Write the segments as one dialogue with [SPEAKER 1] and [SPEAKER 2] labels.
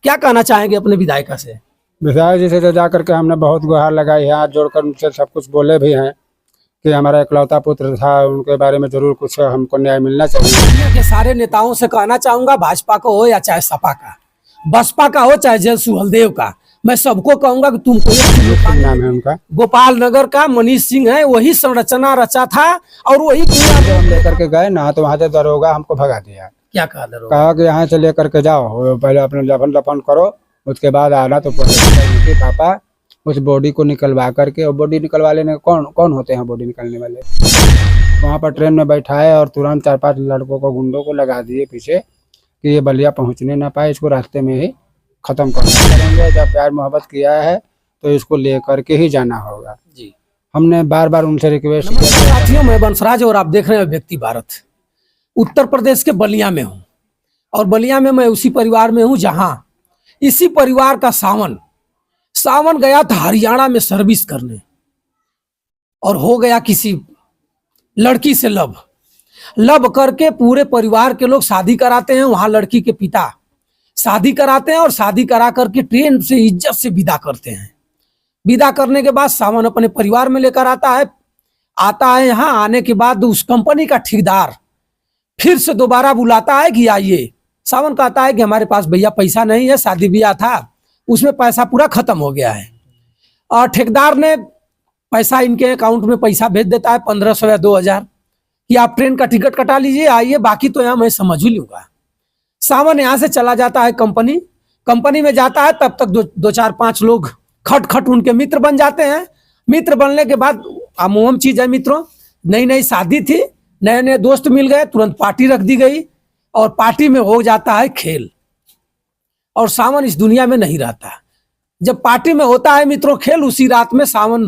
[SPEAKER 1] क्या कहना चाहेंगे अपने विधायिका से?
[SPEAKER 2] विधायक जी से तो जा करके हमने बहुत गुहार लगाई है, हाथ जोड़कर उनसे सब कुछ बोले भी हैं कि हमारा इकलौता पुत्र था, उनके बारे में जरूर कुछ हमको न्याय मिलना चाहिए।
[SPEAKER 1] दुनिया के सारे नेताओं से कहना चाहूंगा, भाजपा का हो या चाहे सपा का, बसपा का हो चाहे जय सुहलदेव का, मैं सबको कहूंगा कि तुमको
[SPEAKER 2] नाम है उनका,
[SPEAKER 1] गोपाल नगर का मनीष सिंह है, वही संरचना रचा था और वही
[SPEAKER 2] जब हम लेकर के गए ना तो वहाँ से दरोगा हमको भगा दिया।
[SPEAKER 1] क्या कहा दरोगा?
[SPEAKER 2] कहा कि यहाँ से लेकर के जाओ, पहले अपने दफन करो, उसके बाद आना। तो पापा उस बॉडी को निकलवा करके, और बॉडी निकलवा लेने कौन कौन होते हैं बॉडी निकलने वाले, वहाँ पर ट्रेन में बैठाए और तुरंत 4-5 लड़कों को, गुंडों को लगा दिए पीछे कि ये बलिया पहुँचने ना पाए, इसको रास्ते में ही खत्म करेंगे। जब प्यार मोहब्बत किया है तो इसको लेकर के ही जाना होगा
[SPEAKER 1] जी।
[SPEAKER 2] हमने बार बार उनसे रिक्वेस्ट किया।
[SPEAKER 1] साथियों, मैं बंसराज और आप देख रहे हैं व्यक्ति भारत। उत्तर प्रदेश के बलिया में हूँ और बलिया में मैं उसी परिवार में हूँ जहाँ इसी परिवार का सावन गया था हरियाणा में सर्विस करने और हो गया किसी लड़की से लब करके पूरे परिवार के लोग शादी कराते हैं। वहां लड़की के पिता शादी कराते हैं और शादी करा करके ट्रेन से इज्जत से विदा करते हैं। विदा करने के बाद सावन अपने परिवार में लेकर आता है। यहाँ आने के बाद उस कंपनी का ठेकेदार फिर से दोबारा बुलाता है कि आइए। सावन कहता है कि हमारे पास भैया पैसा नहीं है, शादी ब्याह था उसमें पैसा पूरा खत्म हो गया है। और ठेकेदार ने पैसा इनके अकाउंट में पैसा भेज देता है 1500 या 2000 कि आप ट्रेन का टिकट कटा लीजिए, आइए, बाकी तो यहाँ मैं समझ ही लूंगा। सावन यहाँ से चला जाता है कंपनी में जाता है। तब तक 2-4-5 लोग खट उनके मित्र बन जाते हैं। मित्र बनने के बाद अमूमन चीज है मित्रों, नई शादी थी, नए दोस्त मिल गए, तुरंत पार्टी रख दी गई और पार्टी में हो जाता है खेल। और सावन इस दुनिया में नहीं रहता। जब पार्टी में होता है मित्रों खेल, उसी रात में सावन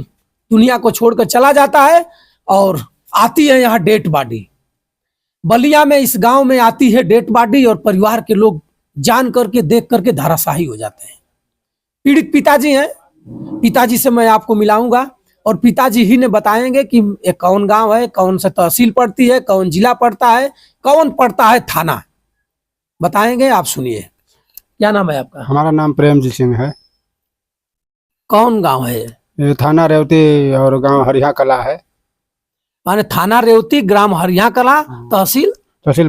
[SPEAKER 1] दुनिया को छोड़कर चला जाता है और आती है यहाँ डेड बॉडी। बलिया में इस गांव में आती है डेड बॉडी और परिवार के लोग जान करके देख करके धराशायी हो जाते हैं। पीड़ित पिताजी हैं, पिताजी से मैं आपको मिलाऊंगा और पिताजी ही ने बताएंगे कि ये कौन गांव है, कौन सा तहसील पड़ती है, कौन जिला पड़ता है, कौन पड़ता है थाना, बताएंगे। आप सुनिए। क्या नाम है आपका?
[SPEAKER 2] हमारा नाम प्रेमजीत सिंह है।
[SPEAKER 1] कौन गांव है
[SPEAKER 2] ये? थाना रेवती और गांव हरिया कला है।
[SPEAKER 1] माने थाना रेवती, ग्राम हरिया कला, तहसील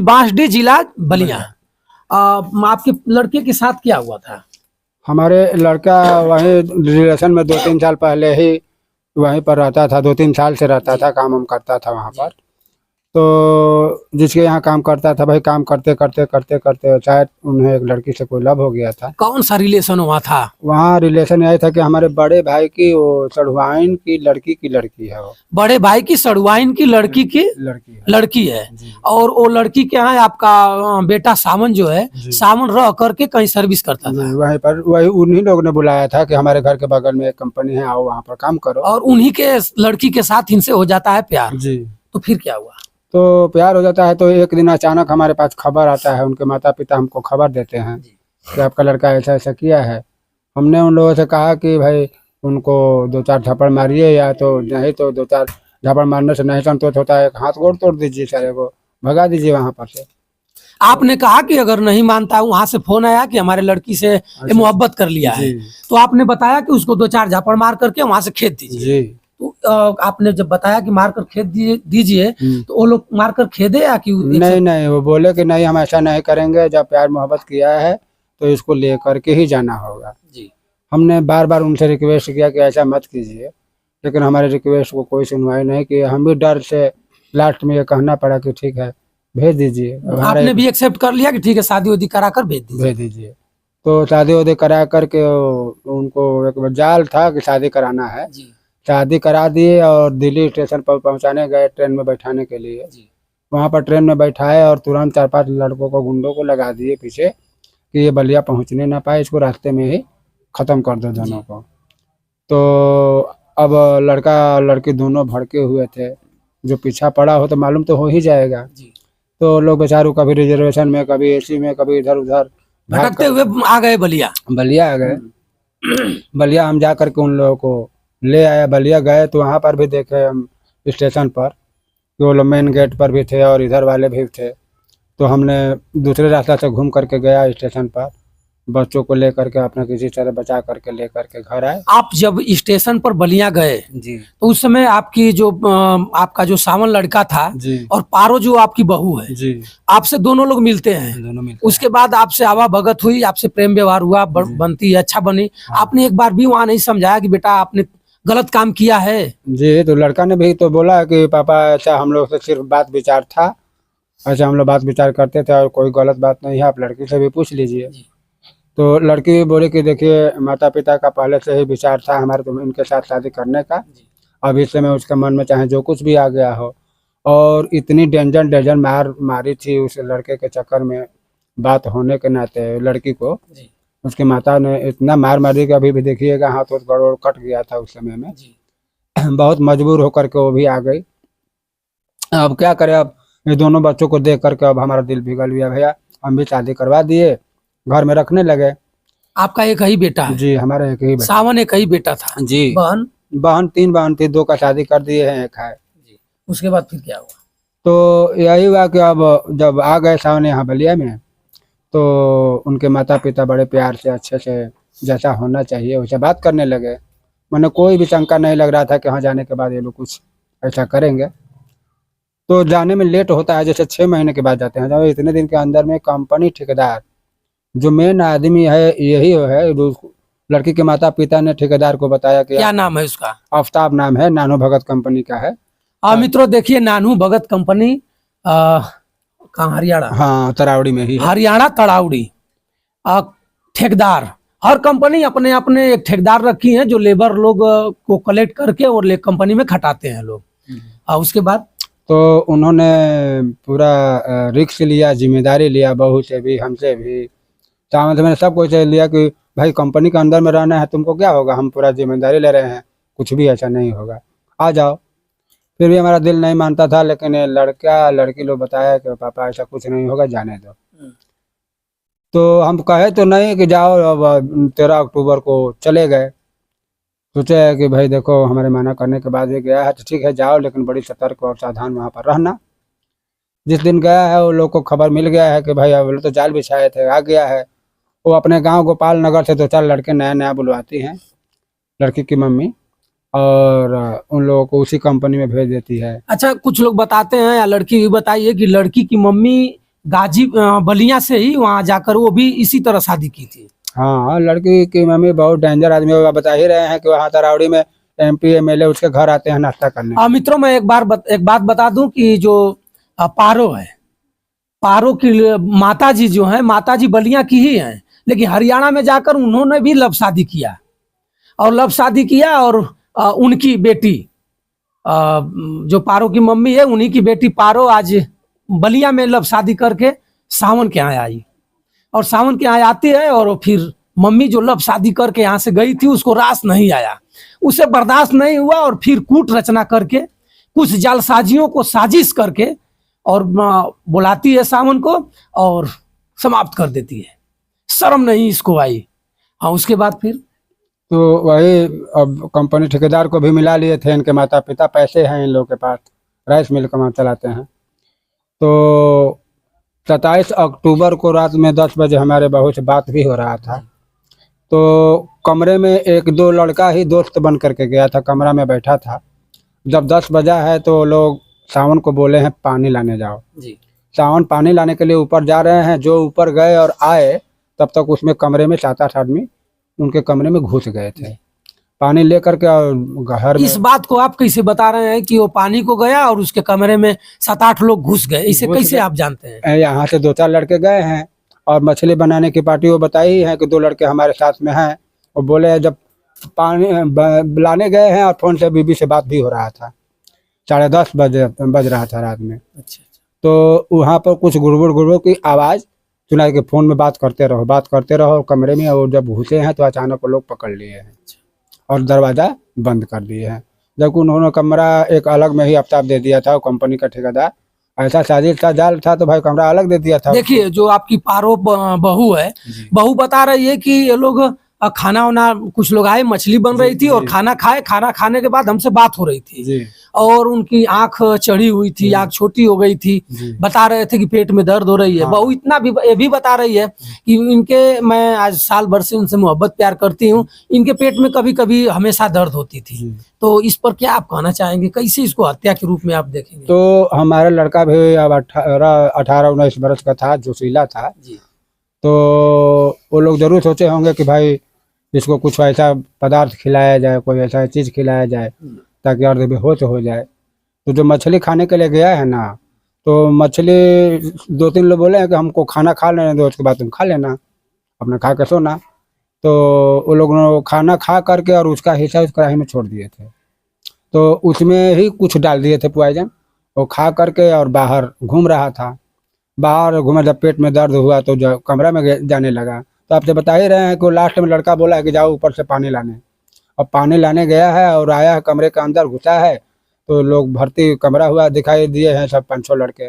[SPEAKER 1] बांसडीह, जिला बलिया। आपके लड़के के साथ क्या हुआ था?
[SPEAKER 2] हमारे लड़का वहीं रिलेशन में 2-3 साल पहले ही वहीं पर रहता था, 2-3 साल से रहता था, काम करता था वहाँ पर। तो जिसके यहाँ काम करता था भाई, काम करते शायद उन्हें एक लड़की से कोई लव हो गया था।
[SPEAKER 1] कौन सा रिलेशन हुआ था? वहाँ
[SPEAKER 2] रिलेशन यही था कि हमारे बड़े भाई की वो सड़ुआइन की लड़की है। वो
[SPEAKER 1] बड़े भाई की सड़ुआइन की लड़की है और वो लड़की के यहाँ आपका बेटा सावन जो है, सावन रह करके कहीं सर्विस करता था।
[SPEAKER 2] वहीं पर वही उन्हीं लोग ने बुलाया था कि हमारे घर के बगल में एक कंपनी है, आओ वहाँ पर काम करो।
[SPEAKER 1] और उन्हीं के लड़की के साथ इनसे हो जाता है प्यार जी। तो फिर क्या हुआ?
[SPEAKER 2] तो प्यार हो जाता है तो एक दिन अचानक हमारे पास खबर आता है, उनके माता पिता हमको खबर देते हैं कि आपका लड़का ऐसा किया है। हमने उन लोगों से कहा कि भाई उनको 2-4 झपड़ मारिए, या तो नहीं तो 2-4 झपड़ मारने से नहीं संतोष होता है, एक हाथ गोड़ तोड़ दीजिए, सारे को भगा दीजिए वहाँ पर से।
[SPEAKER 1] आपने कहा कि अगर नहीं मानता, वहाँ से फोन आया कि हमारे लड़की से मोहब्बत कर लिया है, तो आपने बताया कि उसको 2-4 झपड़ मार करके वहाँ से खेद दीजिए। तो आपने जब बताया कि मारकर खेद दीजिए तो वो लोग मारकर खेदे या कि
[SPEAKER 2] नहीं, वो बोले कि नहीं हम ऐसा नहीं करेंगे, जब प्यार मोहब्बत किया है तो इसको लेकर के ही जाना होगा जी। हमने बार बार उनसे रिक्वेस्ट किया कि ऐसा मत कीजिए, लेकिन हमारे रिक्वेस्ट को कोई सुनवाई नहीं की। हम भी डर से लास्ट में ये कहना पड़ा कि ठीक है भेज दीजिए।
[SPEAKER 1] आपने भी एक्सेप्ट कर लिया कि ठीक है शादी वादी करा कर भेज
[SPEAKER 2] दीजिए। तो शादी वादी करा करके उनको एक जाल था कि शादी कराना है, शादी करा दिए और दिल्ली स्टेशन पर पहुंचाने गए ट्रेन में बैठाने के लिए। वहां पर ट्रेन में बैठाए और तुरंत 4-5 लड़कों को, गुंडों को लगा दिए पीछे कि ये बलिया पहुंचने ना पाए, इसको रास्ते में ही खत्म कर दो दोनों को। तो अब लड़का लड़की दोनों भड़के हुए थे, जो पीछा पड़ा हो तो मालूम तो हो ही जाएगा। तो लोग बेचारू कभी रिजर्वेशन में, कभी एसी में, कभी इधर उधर
[SPEAKER 1] भटकते हुए आ गए बलिया
[SPEAKER 2] आ गए। बलिया हम जा करके उन लोगों को ले आया। बलिया गए तो वहाँ पर भी देखे हम स्टेशन पर, वो लोग मेन गेट पर भी थे और इधर वाले भी थे। तो हमने दूसरे रास्ता से घूम करके गया स्टेशन पर, बच्चों को लेकर के अपना किसी तरह बचा करके लेकर के घर आए।
[SPEAKER 1] आप जब स्टेशन पर बलिया गए
[SPEAKER 2] जी
[SPEAKER 1] तो उस समय आपकी जो आपका जो सावन लड़का था
[SPEAKER 2] जी
[SPEAKER 1] और पारो जो आपकी बहू है,
[SPEAKER 2] जी
[SPEAKER 1] आपसे दोनों लोग मिलते हैं।
[SPEAKER 2] दोनों मिलते
[SPEAKER 1] उसके बाद आपसे आवा भगत हुई, आपसे प्रेम व्यवहार हुआ, बनती है, अच्छा बनी। आपने एक बार भी वहां नहीं समझाया कि बेटा आपने गलत काम किया है?
[SPEAKER 2] जी। तो लड़का ने भी तो बोला कि पापा ऐसा हम लोग से सिर्फ बात विचार था, ऐसा हम लोग बात विचार करते थे और कोई गलत बात नहीं है, आप लड़की से भी पूछ लीजिए। तो लड़की भी बोली कि देखिए माता पिता का पहले से ही विचार था हमारे तो इनके साथ शादी करने का। अब इस समय उसके मन में चाहे जो कुछ भी आ गया हो, और इतनी डेंजर मारी थी उस लड़के के चक्कर में, बात होने के नाते लड़की को उसकी माता ने इतना मार मारी कि अभी भी देखिएगा हाथ तो गड़बड़ कट गया था उस समय में। बहुत मजबूर होकर के वो भी आ गई। अब क्या करें, अब ये दोनों बच्चों को देख करके अब हमारा दिल पिघल गया भैया। हम भी शादी करवा दिए, घर में रखने लगे।
[SPEAKER 1] आपका एक ही बेटा है?
[SPEAKER 2] जी हमारा एक ही बेटा।
[SPEAKER 1] सावन एक ही बेटा था?
[SPEAKER 2] जी।
[SPEAKER 1] बहन?
[SPEAKER 2] बहन 3 बहन थी, 2 का शादी कर दिए हैं, एक है।
[SPEAKER 1] उसके बाद फिर क्या हुआ?
[SPEAKER 2] तो यही हुआ कि अब जब आ गए सावन यहाँ बलिया में, तो उनके माता पिता बड़े प्यार से अच्छे से जैसा होना चाहिए वैसे बात करने लगे। मैंने कोई भी शंका नहीं लग रहा था कि हाँ जाने के बाद ये लोग कुछ ऐसा करेंगे। तो जाने में लेट होता है, जैसे 6 महीने के बाद जाते हैं। जब इतने दिन के अंदर में कंपनी ठेकेदार जो मेन आदमी है यही है, लड़की के माता पिता ने ठेकेदार को बताया कि
[SPEAKER 1] क्या नाम है उसका?
[SPEAKER 2] आफ्ताब नाम है, नानो भगत कंपनी का है।
[SPEAKER 1] मित्रों देखिए, नानू भगत कंपनी कहाँ? हरियाणा?
[SPEAKER 2] हाँ तरावड़ी में ही है।
[SPEAKER 1] हरियाणा तड़ाउड़ी। ठेकेदार, हर कंपनी अपने अपने एक ठेकेदार रखी है जो लेबर लोग को कलेक्ट करके और कंपनी में खटाते हैं लोग। उसके बाद
[SPEAKER 2] तो उन्होंने पूरा रिस्क लिया, जिम्मेदारी लिया, बहू से भी हमसे भी, सामने से मैंने सब कुछ लिया कि भाई कंपनी के अंदर में रहना है, तुमको क्या होगा, हम पूरा जिम्मेदारी ले रहे हैं, कुछ भी ऐसा नहीं होगा, आ जाओ। फिर भी हमारा दिल नहीं मानता था, लेकिन लड़की लोग बताया कि पापा ऐसा कुछ नहीं होगा, जाने दो। तो हम कहे तो नहीं कि जाओ, अब 13 अक्टूबर को चले गए। सोचे है कि भाई देखो हमारे मना करने के बाद ये गया है तो ठीक है जाओ, लेकिन बड़ी सतर्क और सावधान वहाँ पर रहना। जिस दिन गया है वो लोग को खबर मिल गया है कि भाई अब लोग तो जाल बिछाए थे, आ गया है। वो अपने गांव गोपाल नगर से 2-4 लड़के नया बुलवाती हैं, लड़की की मम्मी, और उन लोगों को उसी कंपनी में भेज देती है।
[SPEAKER 1] अच्छा, कुछ लोग बताते हैं या लड़की भी बताइए कि लड़की की मम्मी बलिया से ही वहाँ जाकर वो भी इसी तरह शादी की थी।
[SPEAKER 2] हाँ लड़की की मम्मी बहुत डेंजर आदमी है, बता ही रहे हैं कि वहाँ तरावड़ी में MP MLA उसके घर आते हैं नाश्ता करने।
[SPEAKER 1] मित्रों मैं एक बात बता दूं कि जो पारो है, पारो की माता जी जो है, माता जी बलिया की ही हैं, लेकिन हरियाणा में जाकर उन्होंने भी लव शादी किया और उनकी बेटी जो पारो की मम्मी है, उन्हीं की बेटी पारो आज बलिया में लव शादी करके सावन के यहाँ आई, और सावन के यहाँ आती है, और फिर मम्मी जो लव शादी करके यहाँ से गई थी उसको रास नहीं आया, उसे बर्दाश्त नहीं हुआ, और फिर कूट रचना करके कुछ जालसाजियों को साजिश करके और बुलाती है सावन को और समाप्त कर देती है। शर्म नहीं इसको आई। हाँ, उसके बाद फिर
[SPEAKER 2] तो वही अब कंपनी ठेकेदार को भी मिला लिए थे इनके माता पिता, पैसे हैं इन लोगों के पास, राइस मिल कमा चलाते हैं। तो 27 अक्टूबर को रात में 10 बजे हमारे बहू से बात भी हो रहा था। तो कमरे में 1-2 लड़का ही दोस्त बन करके गया था, कमरा में बैठा था। जब 10 बजा है तो लोग सावन को बोले हैं पानी लाने जाओ जी। सावन पानी लाने के लिए ऊपर जा रहे हैं। जो ऊपर गए और आए तब तक उसमें कमरे में 7-8 आदमी उनके कमरे में घुस गए थे पानी लेकर के। घर में
[SPEAKER 1] इस बात को आप कैसे बता रहे हैं कि वो पानी को गया और उसके कमरे में 7-8 लोग घुस गए? इसे कैसे आप जानते हैं?
[SPEAKER 2] यहाँ से 2-4 लड़के गए हैं और मछली बनाने की पार्टी वो बताई है कि 2 लड़के हमारे साथ में हैं। वो बोले जब पानी लाने गए हैं और फोन से बीबी से बात भी हो रहा था, 10:30 बज रहा था रात में। अच्छा। तो वहाँ पर कुछ गुड़गुड़ की आवाज़ सुनाई कि फ़ोन में बात करते रहो कमरे में। और जब घुसे हैं तो अचानक वो लोग पकड़ लिए हैं और दरवाज़ा बंद कर दिए हैं, जबकि उन्होंने कमरा एक अलग में ही आफ्ताब दे दिया था। कंपनी का ठेकेदार ऐसा साजिश था, जाल था, तो भाई कमरा अलग दे दिया था।
[SPEAKER 1] देखिए जो आपकी पारो बहू है, बहू बता रही है कि ये लोग खाना वाना कुछ लोग आए, मछली बन रही थी और खाना खाए, खाना खाने के बाद हमसे बात हो रही थी
[SPEAKER 2] जी
[SPEAKER 1] और उनकी आंख चढ़ी हुई थी, आंख छोटी हो गई थी, बता रहे थे कि पेट में दर्द हो रही है। बहू इतना भी ये भी बता रही है कि इनके, मैं आज साल भर से उनसे मोहब्बत प्यार करती हूँ, इनके पेट में कभी कभी हमेशा दर्द होती थी। तो इस पर क्या आप कहना चाहेंगे, कैसे इसको हत्या के रूप में आप देखेंगे?
[SPEAKER 2] तो हमारा लड़का भी अब 18-19 बरस का था, जोशीला था। तो वो लोग जरूर सोचे होंगे कि भाई इसको कुछ ऐसा पदार्थ खिलाया जाए, कोई ऐसा चीज खिलाया जाए ताकि अर्ध बेहोश हो जाए। तो जो मछली खाने के लिए गया है ना, तो मछली 2-3 लोग बोले हैं कि हमको खाना खा लेने दो, उसके बाद तुम खा लेना, अपना खा के सोना। तो वो लोग खाना खा करके और उसका हिस्सा उस कढ़ाई में छोड़ दिए थे, तो उसमें ही कुछ डाल दिए थे पॉइजन। वो खा करके और बाहर घूम रहा था। बाहर घूमे, जब पेट में दर्द हुआ तो जो कमरा में जाने लगा। तो आपसे बता ही रहे हैं कि लास्ट में लड़का बोला है कि जाओ ऊपर से पानी लाने। अब पानी लाने गया है और आया है, कमरे के अंदर घुसा है, तो लोग भर्ती कमरा हुआ दिखाई दिए हैं सब 5-6 लड़के,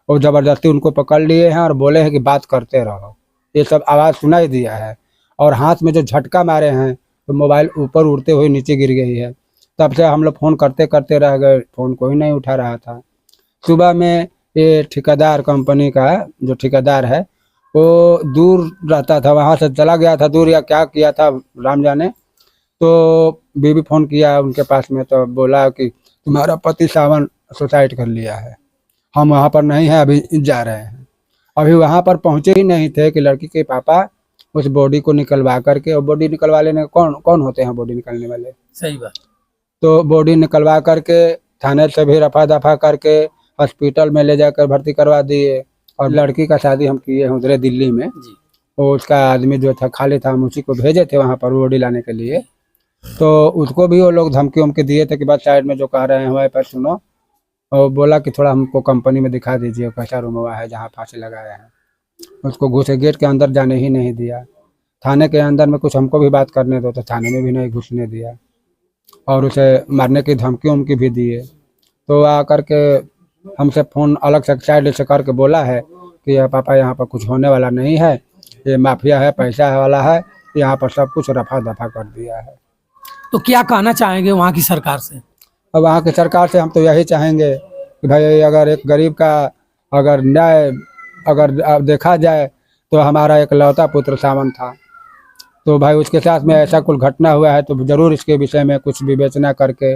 [SPEAKER 2] और ज़बरदस्ती उनको पकड़ लिए हैं और बोले हैं कि बात करते रहो। ये सब आवाज़ सुनाई दिया है और हाथ में जो झटका मारे हैं तो मोबाइल ऊपर उड़ते हुए नीचे गिर गई है। तब से हम लोग फ़ोन करते करते रह गए, फ़ोन कोई नहीं उठा रहा था। सुबह में ये ठेकेदार कंपनी का जो ठेकेदार है वो दूर रहता था, वहाँ से चला गया था दूर, या क्या किया था राम जाने। तो बीबी फ़ोन किया उनके पास में, तो बोला कि तुम्हारा पति सावन सुसाइड कर लिया है, हम वहाँ पर नहीं हैं, अभी जा रहे हैं। अभी वहाँ पर पहुँचे ही नहीं थे कि लड़की के पापा उस बॉडी को निकलवा करके, और बॉडी निकलवा लेने कौन कौन होते हैं बॉडी निकलने वाले?
[SPEAKER 1] सही बात।
[SPEAKER 2] तो बॉडी निकलवा करके थाने से भी रफा दफा करके हॉस्पिटल में ले जाकर भर्ती करवा दिए। और लड़की का शादी हम किए हैं उधर दिल्ली में, वो उसका आदमी जो था खाली था, हम उसी को भेजे थे वहाँ पर बॉडी लाने के लिए। तो उसको भी वो लोग धमकी उमकी दिए थे कि बस साइड में जो कह रहे हैं हमारे पास सुनो, और बोला कि थोड़ा हमको कंपनी में दिखा दीजिए कैसा रूम हुआ है जहाँ फांसी लगाए हैं। उसको घुसे, गेट के अंदर जाने ही नहीं दिया। थाने के अंदर में कुछ हमको भी बात करने दो, तो थाने में भी नहीं घुसने दिया, और उसे मारने की धमकी उमकी भी दिए। तो आकर के हमसे फ़ोन अलग से साइड से करके बोला है कि यह पापा यहाँ पर कुछ होने वाला नहीं है, ये माफिया है, पैसा वाला है, यहाँ पर सब कुछ रफा दफा कर दिया है।
[SPEAKER 1] तो क्या कहना चाहेंगे वहाँ की सरकार से?
[SPEAKER 2] अब वहाँ की सरकार से हम तो यही चाहेंगे कि भाई अगर एक गरीब का अगर न्याय अगर देखा जाए, तो हमारा एक लौता पुत्र सावन था, तो भाई उसके साथ में ऐसा कुछ घटना हुआ है, तो ज़रूर इसके विषय में कुछ विवेचना करके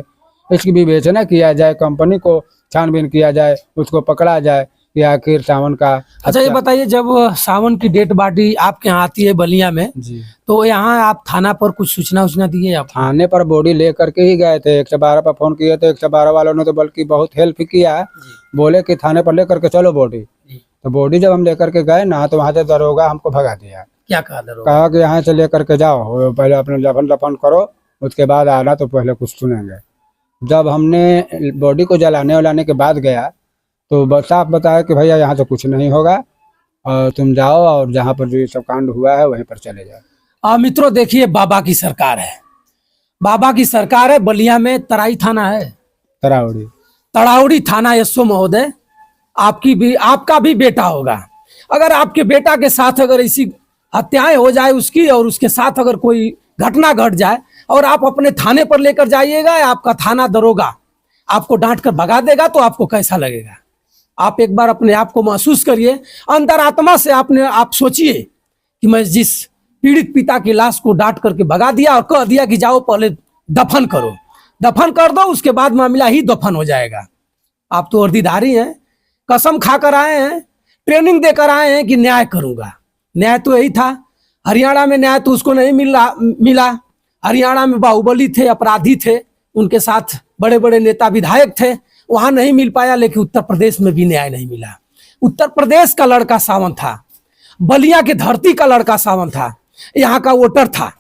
[SPEAKER 2] इसकी विवेचना किया जाए, कंपनी को छानबीन किया जाए, उसको पकड़ा जाए कि आखिर सावन का।
[SPEAKER 1] अच्छा ये बताइए, जब सावन की डेड बॉडी आपके यहाँ आती है बलिया में,
[SPEAKER 2] जी,
[SPEAKER 1] तो यहाँ आप थाना पर कुछ सूचना दिए? आप
[SPEAKER 2] थाने पर बॉडी ले करके ही गए थे, 112 पर फ़ोन किए थे। 112 वालों ने तो बल्कि बहुत हेल्प किया, बोले कि थाने पर ले करके चलो बॉडी। तो बॉडी जब हम लेकर के गए ना, तो वहाँ से दरोगा हमको भगा दिया।
[SPEAKER 1] क्या कहा दरोगा?
[SPEAKER 2] कहा कि यहाँ से लेकर के जाओ, पहले अपने दफन करो, उसके बाद आना, तो पहले कुछ सुनेंगे। जब हमने बॉडी को जलाने वलाने के बाद गया, तो बस साफ बताया कि भैया यहाँ से कुछ नहीं होगा, और तुम जाओ और जहाँ पर जो ये सब कांड हुआ है वहीं पर चले जाओ।
[SPEAKER 1] मित्रों देखिए, बाबा की सरकार है, बाबा की सरकार है। बलिया में तराई थाना है, तड़ाउड़ी थाना। यशो महोदय, आपका भी बेटा होगा। अगर आपके बेटा के साथ अगर ऐसी हत्याएं हो जाए उसकी, और उसके साथ अगर कोई घटना घट जाए और आप अपने थाने पर लेकर जाइएगा, आपका थाना दरोगा आपको डांट कर भगा देगा, तो आपको कैसा लगेगा? आप एक बार अपने आप को महसूस करिए, अंतरात्मा से आप सोचिए कि मैं जिस पीड़ित पिता की लाश को डांट करके भगा दिया और कह दिया कि जाओ पहले दफन करो, दफन कर दो, उसके बाद मामला ही दफन हो जाएगा। आप तो वर्दीधारी हैं, कसम खाकर आए हैं, ट्रेनिंग देकर आए हैं कि न्याय करूंगा। न्याय तो यही था। हरियाणा में न्याय तो उसको नहीं मिला। हरियाणा में बाहुबली थे, अपराधी थे, उनके साथ बड़े बड़े नेता विधायक थे, वहां नहीं मिल पाया। लेकिन उत्तर प्रदेश में भी न्याय नहीं मिला। उत्तर प्रदेश का लड़का सावन था, बलिया के धरती का लड़का सावन था, यहाँ का वोटर था,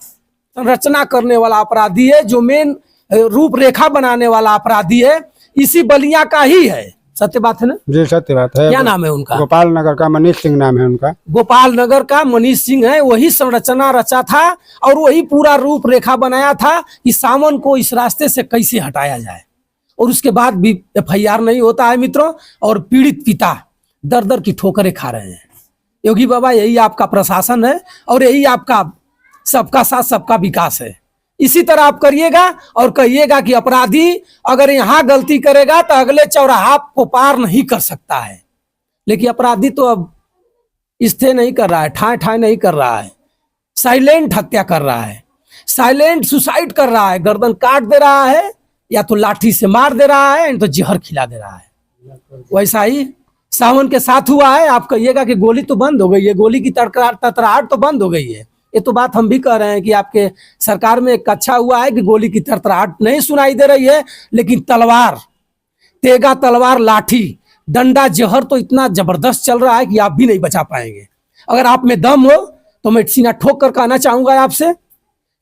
[SPEAKER 1] रचना करने वाला अपराधी है, जो मेन रूपरेखा बनाने वाला अपराधी है, इसी बलिया का ही है। सत्य बात है ना?
[SPEAKER 2] जी सत्य बात है।
[SPEAKER 1] क्या नाम है उनका?
[SPEAKER 2] गोपाल नगर का मनीष सिंह नाम है उनका।
[SPEAKER 1] गोपाल नगर का मनीष सिंह है। वही संरचना रचा था और वही पूरा रूपरेखा बनाया था कि सावन को इस रास्ते से कैसे हटाया जाए। और उसके बाद भी FIR नहीं होता है मित्रों, और पीड़ित पिता दर दर की ठोकरें खा रहे हैं। योगी बाबा, यही आपका प्रशासन है और यही आपका सबका साथ सबका विकास है। इसी तरह आप करिएगा और कहिएगा कि अपराधी अगर यहाँ गलती करेगा तो अगले चौराहा को पार नहीं कर सकता है। लेकिन अपराधी तो अब स्थे नहीं कर रहा है, ठाए ठाए नहीं कर रहा है, साइलेंट हत्या कर रहा है, साइलेंट सुसाइड कर रहा है, गर्दन काट दे रहा है या तो लाठी से मार दे रहा है या तो जहर खिला दे रहा है। वैसा ही सावन के साथ हुआ है। आप कहिएगा कि गोली तो बंद हो गई है, गोली की तड़तड़ाहट तो बंद हो गई है। ये तो बात हम भी कह रहे हैं कि आपके सरकार में एक अच्छा हुआ है कि गोली की तड़तड़ाहट नहीं सुनाई दे रही है, लेकिन तलवार, तेगा तलवार, लाठी, डंडा, जहर तो इतना जबरदस्त चल रहा है कि आप भी नहीं बचा पाएंगे। अगर आप में दम हो तो मैं सीना ठोक कर कहना चाहूंगा आपसे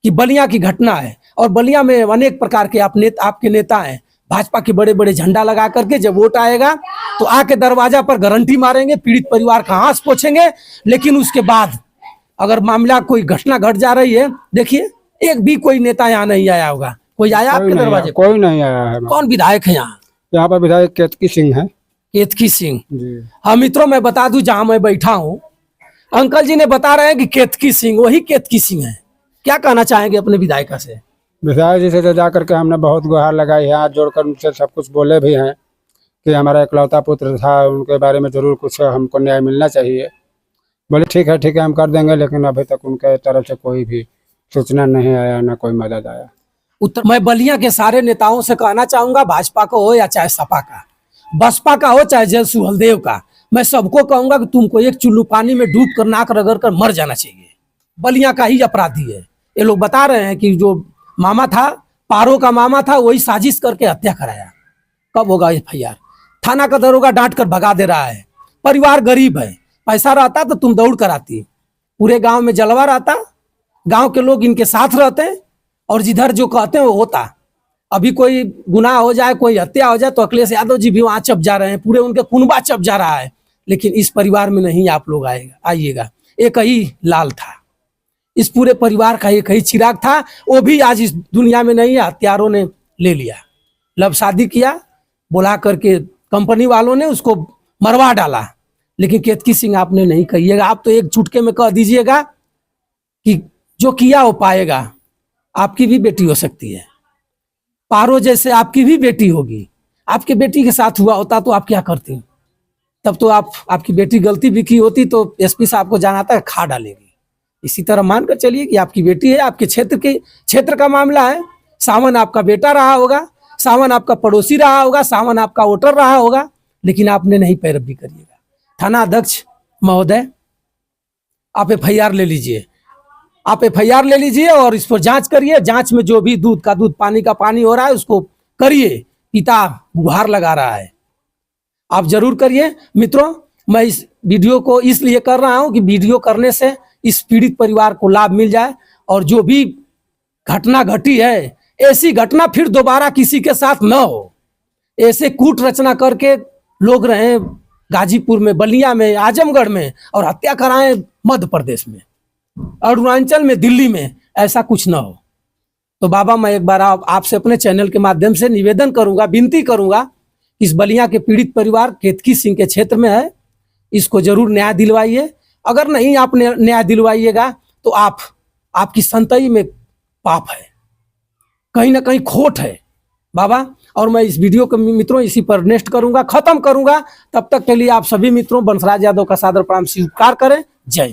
[SPEAKER 1] कि बलिया की घटना है और बलिया में अनेक प्रकार के आपके नेता हैं, भाजपा के बड़े बड़े झंडा लगा करके जब वोट आएगा तो आके दरवाजा पर गारंटी मारेंगे, पीड़ित परिवार का आंस पोछेंगे। लेकिन उसके बाद अगर मामला कोई घटना घट जा रही है, देखिए एक भी कोई नेता यहाँ नहीं आया होगा। कोई आया आपके दरवाजे?
[SPEAKER 2] कोई नहीं आया है।
[SPEAKER 1] कौन विधायक है यहाँ?
[SPEAKER 2] यहाँ पर विधायक केतकी सिंह है।
[SPEAKER 1] केतकी सिंह
[SPEAKER 2] जी।
[SPEAKER 1] हाँ मित्रों, मैं बता दूं जहां मैं बैठा हूं, अंकल जी ने बता रहे हैं कि केतकी सिंह वही केतकी सिंह है। क्या कहना चाहेंगे अपने विधायक से?
[SPEAKER 2] विधायक जी से तो जाकर के हमने बहुत गुहार लगाई है, हाथ जोड़कर उनसे सब कुछ बोले भी हैं कि हमारा इकलौता पुत्र था, उनके बारे में जरूर कुछ हमको न्याय मिलना चाहिए। बोले ठीक है हम कर देंगे, लेकिन अभी तक उनके तरफ से कोई भी सूचना नहीं आया, ना कोई मदद आया।
[SPEAKER 1] मैं बलिया के सारे नेताओं से कहना चाहूंगा, भाजपा का हो या चाहे सपा का, बसपा का हो चाहे जय सुहलदेव का, मैं सबको कहूंगा कि तुमको एक चुल्लू पानी में डूब कर नाक रगड़ कर मर जाना चाहिए। बलिया का ही अपराधी है। ये लोग बता रहे हैं कि जो मामा था, पारो का मामा था, वही साजिश करके हत्या कराया। कब होगा FIR? थाना का दरोगा डांट कर भगा दे रहा है। परिवार गरीब है, पैसा रहता तो तुम दौड़ कर आती, पूरे गांव में जलवा रहता, गांव के लोग इनके साथ रहते और जिधर जो कहते हैं वो होता। अभी कोई गुनाह हो जाए, कोई हत्या हो जाए तो अखिलेश यादव जी भी वहां चप जा रहे हैं, पूरे उनके कुनबा चप जा रहा है। लेकिन इस परिवार में नहीं आप लोग आइएगा। एक ही लाल था, इस पूरे परिवार का एक ही चिराग था, वो भी आज इस दुनिया में नहीं है, हत्यारों ने ले लिया। लब शादी किया, बुला करके कंपनी वालों ने उसको मरवा डाला। लेकिन केतकी सिंह आपने नहीं कहिएगा, आप तो एक चुटके में कह दीजिएगा कि जो किया वो पाएगा। आपकी भी बेटी हो सकती है, पारो जैसे आपकी भी बेटी होगी। आपकी बेटी के साथ हुआ होता तो आप क्या करती? तब तो आपकी बेटी गलती भी की होती तो SP साहब को जाना था, खा डालेगी। इसी तरह मानकर चलिए कि आपकी बेटी है, आपके क्षेत्र का मामला है। सावन आपका बेटा रहा होगा, सावन आपका पड़ोसी रहा होगा, सावन आपका वोटर रहा होगा, लेकिन आपने नहीं पैरवी करिएगा। थाना अध्यक्ष महोदय, आप FIR ले लीजिए, आप FIR ले लीजिए और इस पर जांच करिए। जांच में जो भी दूध का दूध, पानी का पानी हो रहा है उसको करिए। पिता गुहार लगा रहा है, आप जरूर करिए। मित्रों, मैं इस वीडियो को इसलिए कर रहा हूं कि वीडियो करने से इस पीड़ित परिवार को लाभ मिल जाए और जो भी घटना घटी है, ऐसी घटना फिर दोबारा किसी के साथ न हो। ऐसे कूट रचना करके लोग रहे गाजीपुर में, बलिया में, आजमगढ़ में और हत्या कराएं मध्य प्रदेश में, अरुणाचल में, दिल्ली में, ऐसा कुछ न हो। तो बाबा, मैं एक बार आपसे अपने चैनल के माध्यम से निवेदन करूंगा, विनती करूंगा, इस बलिया के पीड़ित परिवार केतकी सिंह के क्षेत्र में है, इसको जरूर न्याय दिलवाइए। अगर नहीं आप न्याय दिलवाइएगा तो आपकी संतति में पाप है, कहीं ना कहीं खोट है बाबा। और मैं इस वीडियो को मित्रों इसी पर नेक्स्ट करूंगा, खत्म करूंगा। तब तक के लिए आप सभी मित्रों बंसराज यादव का सादर प्रणाम स्वीकार करें। जय